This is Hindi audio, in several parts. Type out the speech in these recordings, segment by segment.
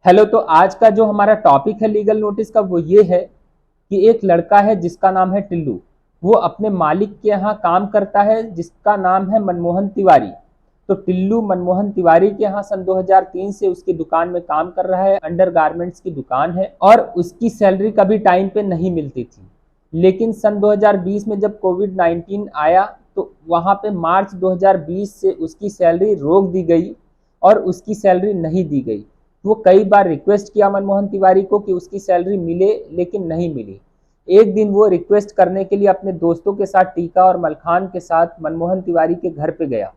हेलो। तो आज का जो हमारा टॉपिक है लीगल नोटिस का वो ये है कि एक लड़का है जिसका नाम है टिल्लू। वो अपने मालिक के यहाँ काम करता है जिसका नाम है मनमोहन तिवारी। तो टिल्लू मनमोहन तिवारी के यहाँ सन 2003 से उसकी दुकान में काम कर रहा है। अंडर गारमेंट्स की दुकान है और उसकी सैलरी कभी टाइम पे नहीं मिलती थी। लेकिन सन 2020 में जब कोविड 19 आया तो वहां पे मार्च 2020 से उसकी सैलरी रोक दी गई और उसकी सैलरी नहीं दी गई। वो कई बार रिक्वेस्ट किया मनमोहन तिवारी को कि उसकी सैलरी मिले, लेकिन नहीं मिली। एक दिन वो रिक्वेस्ट करने के लिए अपने दोस्तों के साथ टीका और मलखान के साथ मनमोहन तिवारी के घर पे गया,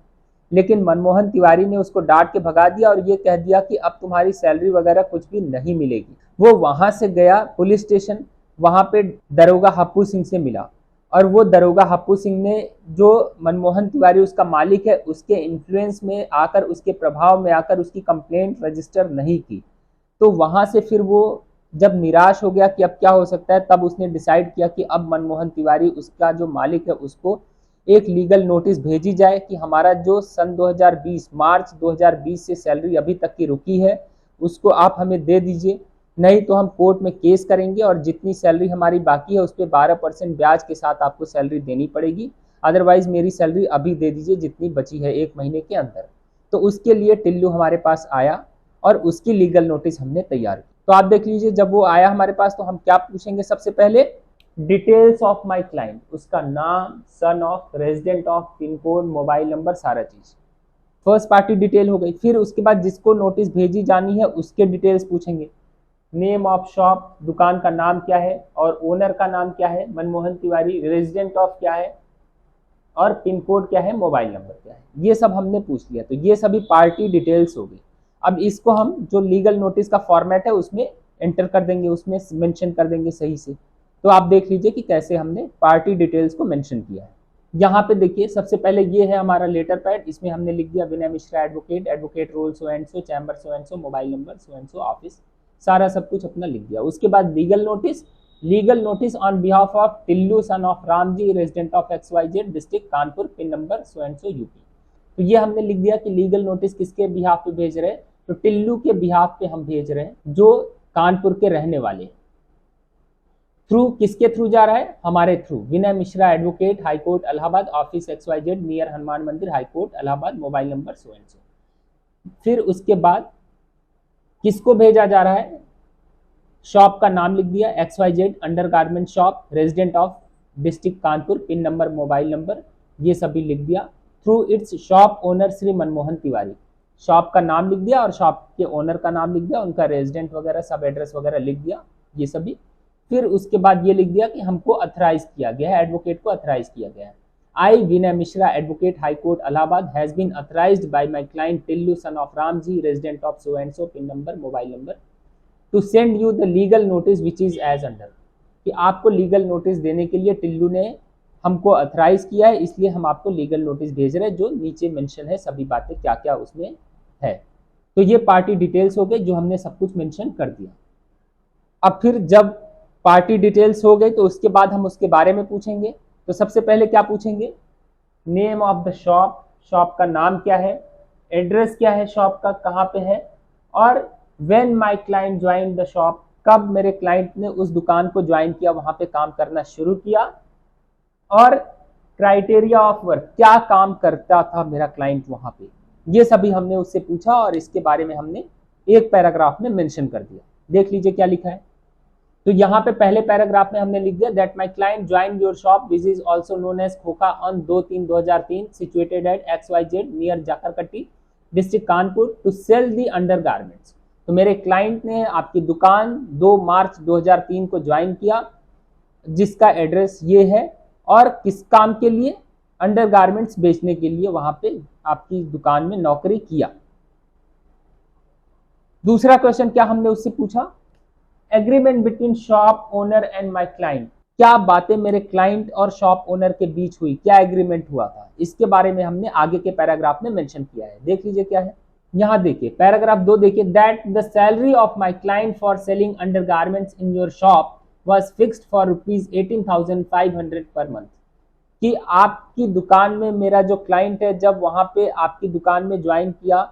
लेकिन मनमोहन तिवारी ने उसको डांट के भगा दिया और ये कह दिया कि अब तुम्हारी सैलरी वगैरह कुछ भी नहीं मिलेगी। वो वहां से गया पुलिस स्टेशन, वहां पे दरोगा हप्पू सिंह से मिला और वो दरोगा हप्पू सिंह ने, जो मनमोहन तिवारी उसका मालिक है, उसके इन्फ्लुएंस में आकर, उसके प्रभाव में आकर उसकी कंप्लेंट रजिस्टर नहीं की। तो वहां से फिर वो जब निराश हो गया कि अब क्या हो सकता है, तब उसने डिसाइड किया कि अब मनमोहन तिवारी, उसका जो मालिक है, उसको एक लीगल नोटिस भेजी जाए कि हमारा जो सन 2020 मार्च 2020 से सैलरी अभी तक की रुकी है उसको आप हमें दे दीजिए, नहीं तो हम कोर्ट में केस करेंगे और जितनी सैलरी हमारी बाकी है उस पर 12% ब्याज के साथ आपको सैलरी देनी पड़ेगी, अदरवाइज मेरी सैलरी अभी दे दीजिए जितनी बची है 1 महीने के अंदर। तो उसके लिए टिल्लू हमारे पास आया और उसकी लीगल नोटिस हमने तैयार की। तो आप देख लीजिए, जब वो आया हमारे पास तो हम क्या पूछेंगे, सबसे पहले डिटेल्स ऑफ माई क्लाइंट, उसका नाम, son of, resident of, pin code, mobile number, सारा चीज फर्स्ट पार्टी डिटेल हो गई। फिर उसके बाद जिसको नोटिस भेजी जानी है उसके डिटेल्स पूछेंगे। नेम ऑफ शॉप, दुकान का नाम क्या है और ओनर का नाम क्या है, मनमोहन तिवारी, रेजिडेंट ऑफ क्या है और पिन कोड क्या है, मोबाइल नंबर क्या है, ये सब हमने पूछ लिया। तो ये सभी पार्टी डिटेल्स हो गई। अब इसको हम जो लीगल नोटिस का फॉर्मेट है उसमें एंटर कर देंगे, उसमें मेंशन कर देंगे सही से। तो आप देख लीजिए कि कैसे हमने पार्टी डिटेल्स को मेंशन किया है। यहाँ पे देखिए, सबसे पहले ये है हमारा लेटर पैड, इसमें हमने लिख दिया Vinay Mishra advocate, advocate roll so and so, chamber so and so, mobile number so and so, office, सारा सब कुछ अपना लिख दिया। उसके बाद legal notice on behalf of Tillu son of Ramji, resident of XYZ, district Kanpur, pin number so and so, UP. तो ये हमने लिख दिया कि लीगल नोटिस किसके बिहाफ पे भेज रहे हैं, तो टिल्लू के बिहाफ पे हम भेज रहे हैं, जो कानपुर के रहने वाले। थ्रू किसके थ्रू जा रहा है, हमारे through, Vinay Mishra advocate, high court Allahabad, office XYZ, near Hanuman मंदिर, high court Allahabad, mobile number so and so. फिर उसके बाद किसको भेजा जा रहा है, शॉप का नाम लिख दिया XYZ under garment shop, resident of district Kanpur, pin number, mobile number, ये सभी लिख दिया। Through it's shop owner Shri Manmohan Tiwari, shop का नाम लिख दिया और शॉप के ओनर का नाम लिख दिया, उनका रेजिडेंट वगैरह सब एड्रेस वगैरह लिख दिया, ये सभी। फिर उसके बाद ये लिख दिया कि हमको अथराइज किया गया है, एडवोकेट को अथराइज किया गया है। I Vinay Mishra advocate, high court Allahabad, has been authorised by my client Tillu son of Ramji, resident of so and so, pin number, mobile number, to send you the legal notice which is as under, कि आपको लीगल नोटिस देने के लिए टिल्लू ने हमको अथराइज किया है, इसलिए हम आपको लीगल नोटिस भेज रहे हैं, जो नीचे मेंशन है सभी बातें क्या क्या उसमें है। तो ये पार्टी डिटेल्स हो गए जो हमने सब कुछ मेंशन कर दिया। अब फिर जब पार्टी डिटेल्स हो गई तो उसके बाद हम उसके बारे में पूछेंगे। तो सबसे पहले क्या पूछेंगे, name of the shop, shop का नाम क्या है, एड्रेस क्या है शॉप का, कहाँ पे है, और when my client join the shop, कब मेरे क्लाइंट ने उस दुकान को ज्वाइन किया, वहां पे काम करना शुरू किया, और क्राइटेरिया ऑफ वर्क, क्या काम करता था मेरा क्लाइंट वहां पे, ये सभी हमने उससे पूछा और इसके बारे में हमने एक पैराग्राफ में मेंशन कर दिया। देख लीजिए क्या लिखा है। तो यहाँ पे पहले पैराग्राफ में हमने लिख दिया that my client join your shop which is also known as खोखा on 2/3/2003 situated at XYZ near Jakarkatti, district Kanpur, to sell the undergarments. तो मेरे क्लाइंट ने आपकी दुकान 2 मार्च 2003 को ज्वाइन किया, जिसका एड्रेस ये है, और किस काम के लिए, अंडर गारमेंट्स बेचने के लिए वहां पे आपकी दुकान में नौकरी किया। दूसरा क्वेश्चन क्या हमने उससे पूछा, agreement between shop owner and my client, क्या बातें मेरे क्लाइंट और शॉप ओनर के बीच हुई, क्या एग्रीमेंट हुआ था, इसके बारे में हमने आगे के पैराग्राफ में मेंशन किया है। देख लीजिए क्या है। यहाँ देखिए पैराग्राफ 2 देखिए, that the salary of my client for selling under garments in your shop was fixed for ₹18,500 per month, कि आपकी दुकान में मेरा जो क्लाइंट है जब वहां पे आपकी दुकान में ज्वाइन किया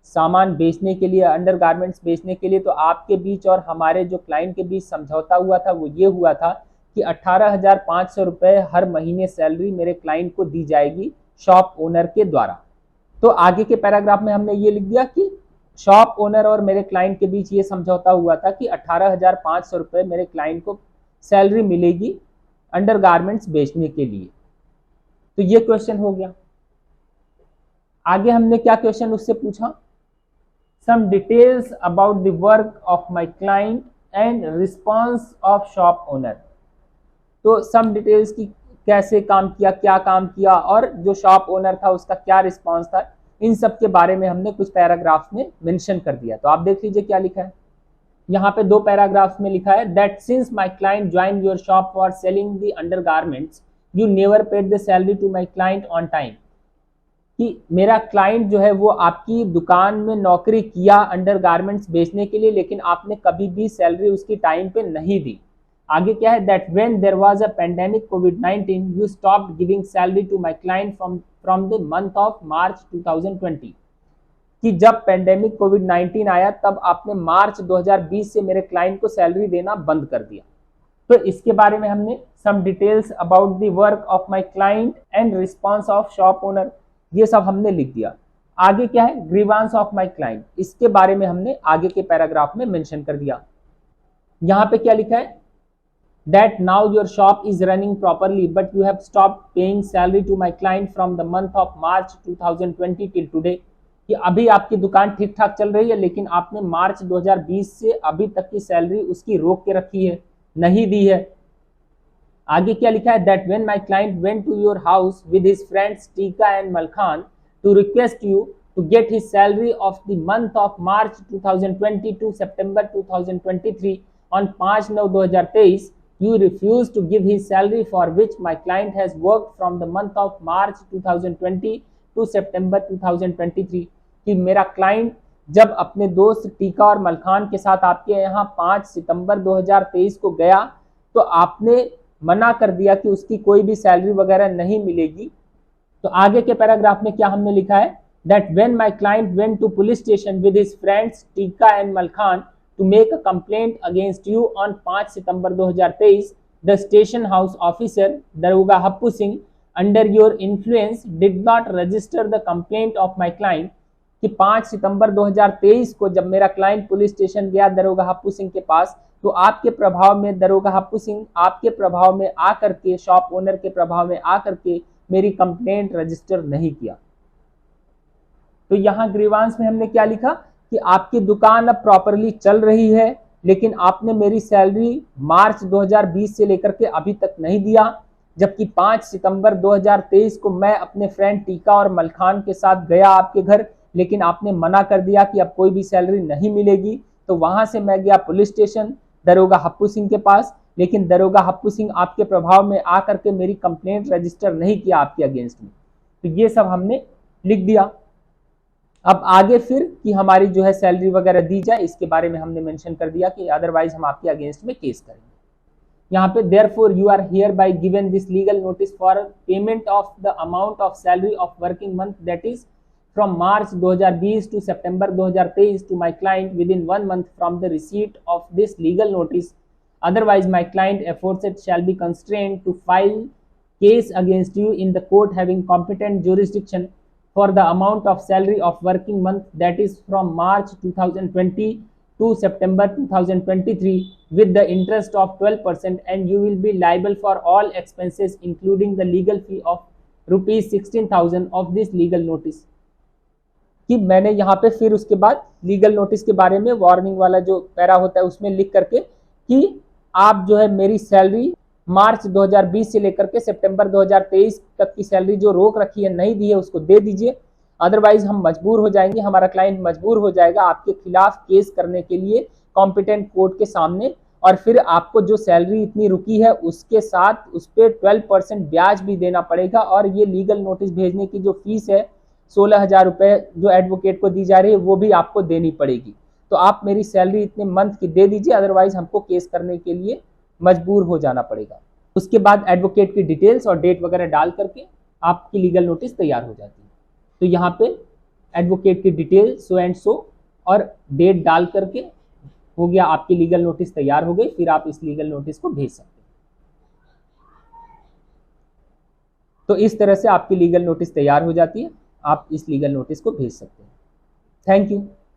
सामान बेचने के लिए, अंडरगारमेंट्स बेचने के लिए, तो आपके बीच और हमारे जो क्लाइंट के बीच समझौता हुआ था वो ये हुआ था कि 18,500 रुपये हर महीने सैलरी मेरे क्लाइंट को दी जाएगी शॉप ओनर के द्वारा। तो आगे के पैराग्राफ में हमने ये लिख दिया कि शॉप ओनर और मेरे क्लाइंट के बीच ये समझौता हुआ था कि 18,500 रुपये मेरे क्लाइंट को सैलरी मिलेगी अंडरगारमेंट्स बेचने के लिए। तो ये क्वेश्चन हो गया। आगे हमने क्या क्वेश्चन उससे पूछा, some details about the work of my client and response of shop owner. तो सम डिटेल्स की कैसे काम किया, क्या काम किया, और जो शॉप ओनर था उसका क्या रिस्पॉन्स था, इन सब के बारे में हमने कुछ पैराग्राफ में मेंशन कर दिया। तो आप देख लीजिए क्या लिखा है यहाँ पे, 2 पैराग्राफ्स में लिखा है that since my client join your shop for selling the undergarments you never paid the salary to my client on time. कि मेरा क्लाइंट जो है वो आपकी दुकान में नौकरी किया अंडरगारमेंट्स बेचने के लिए, लेकिन आपने कभी भी सैलरी उसकी टाइम पे नहीं दी। आगे क्या है, that when there was a pandemic कोविड-19 you stopped giving salary to my client from the month of March 2020। कि जब पेंडेमिक कोविड-19 आया तब आपने मार्च 2020 से मेरे क्लाइंट को सैलरी देना बंद कर दिया। तो इसके बारे में हमने some details about the work of my client and response of shop owner, ये सब हमने लिख दिया। आगे क्या है, ग्रीवांस ऑफ माय क्लाइंट, इसके बारे में हमने आगे के पैराग्राफ में मेंशन कर दिया। यहाँ पे क्या लिखा है, that now your shop is running properly but you have stopped paying salary to my client from the month of March 2020 till today। कि अभी आपकी दुकान ठीक ठाक चल रही है लेकिन आपने मार्च 2020 से अभी तक की सैलरी उसकी रोक के रखी है, नहीं दी है। आगे क्या लिखा है, that when my client went to your house with his friends Tika and Malkhan to request you to get his salary of the month of March 2020 to September 2023 on 5/9/2023, you refused to give his salary for which my client has worked from the month of March 2020 to September 2023। कि मेरा क्लाइंट जब अपने दोस्त टीका और मलखान के साथ आपके यहाँ 5 सितंबर 2023 को गया तो आपने मना कर दिया कि उसकी कोई भी सैलरी वगैरह नहीं मिलेगी। तो आगे के पैराग्राफ में क्या हमने लिखा है, that when my client went to police station with his friends Tika and Malkhan to make a complaint against you on 5 September 2023, the station house officer Daroga Happu Singh under your influence did not register the complaint of my client। कि 5 सितंबर 2023 को जब मेरा क्लाइंट पुलिस स्टेशन गया दरोगा हप्पू सिंह के पास, तो आपके प्रभाव में दरोगा हप्पू सिंह आपके प्रभाव में आकर के, शॉप ओनर के प्रभाव में आकर के मेरी कंप्लेंट रजिस्टर नहीं किया। तो यहाँ ग्रीवांस में हमने क्या लिखा कि आपकी दुकान अब प्रॉपरली चल रही है लेकिन आपने मेरी सैलरी मार्च 2020 से लेकर के अभी तक नहीं दिया, जबकि 5 सितंबर 2023 को मैं अपने फ्रेंड टीका और मलखान के साथ गया आपके घर, लेकिन आपने मना कर दिया कि अब कोई भी सैलरी नहीं मिलेगी। तो वहां से मैं गया पुलिस स्टेशन दरोगा हप्पू सिंह के पास, लेकिन दरोगा हप्पू सिंह आपके प्रभाव में आकर के मेरी कंप्लेंट रजिस्टर नहीं किया आपके अगेंस्ट में। तो ये सब हमने लिख दिया। अब आगे फिर कि हमारी जो है सैलरी वगैरह दी जाए, इसके बारे में हमने मेंशन कर दिया कि अदरवाइज हम आपके अगेंस्ट में केस करेंगे। यहाँ पे therefore you are hereby given this legal notice for payment of the amount of salary of working month that is from March 2020 to September 2023 to my client within 1 month from the receipt of this legal notice, otherwise my client aforesaid shall be constrained to file case against you in the court having competent jurisdiction for the amount of salary of working month that is from March 2020 to September 2023 with the interest of 12%, and you will be liable for all expenses including the legal fee of rupees 16,000 of this legal notice। कि मैंने यहाँ पे फिर उसके बाद लीगल नोटिस के बारे में वार्निंग वाला जो पैरा होता है उसमें लिख करके कि आप जो है मेरी सैलरी मार्च 2020 से लेकर के सितंबर 2023 तक की सैलरी जो रोक रखी है नहीं दी है उसको दे दीजिए, अदरवाइज हम मजबूर हो जाएंगे, हमारा क्लाइंट मजबूर हो जाएगा आपके खिलाफ केस करने के लिए कॉम्पिटेंट कोर्ट के सामने, और फिर आपको जो सैलरी इतनी रुकी है उसके साथ उस पर 12% ब्याज भी देना पड़ेगा, और ये लीगल नोटिस भेजने की जो फीस है 16,000 रुपये जो एडवोकेट को दी जा रही है वो भी आपको देनी पड़ेगी। तो आप मेरी सैलरी इतने मंथ की दे दीजिए, अदरवाइज हमको केस करने के लिए मजबूर हो जाना पड़ेगा। उसके बाद एडवोकेट की डिटेल्स और डेट वगैरह डाल करके आपकी लीगल नोटिस तैयार हो जाती है। तो यहाँ पे एडवोकेट की डिटेल सो एंड सो और डेट डाल करके हो गया, आपकी लीगल नोटिस तैयार हो गई। फिर आप इस लीगल नोटिस को भेज सकते हैं। तो इस तरह से आपकी लीगल नोटिस तैयार हो जाती है, आप इस लीगल नोटिस को भेज सकते हैं। Thank you.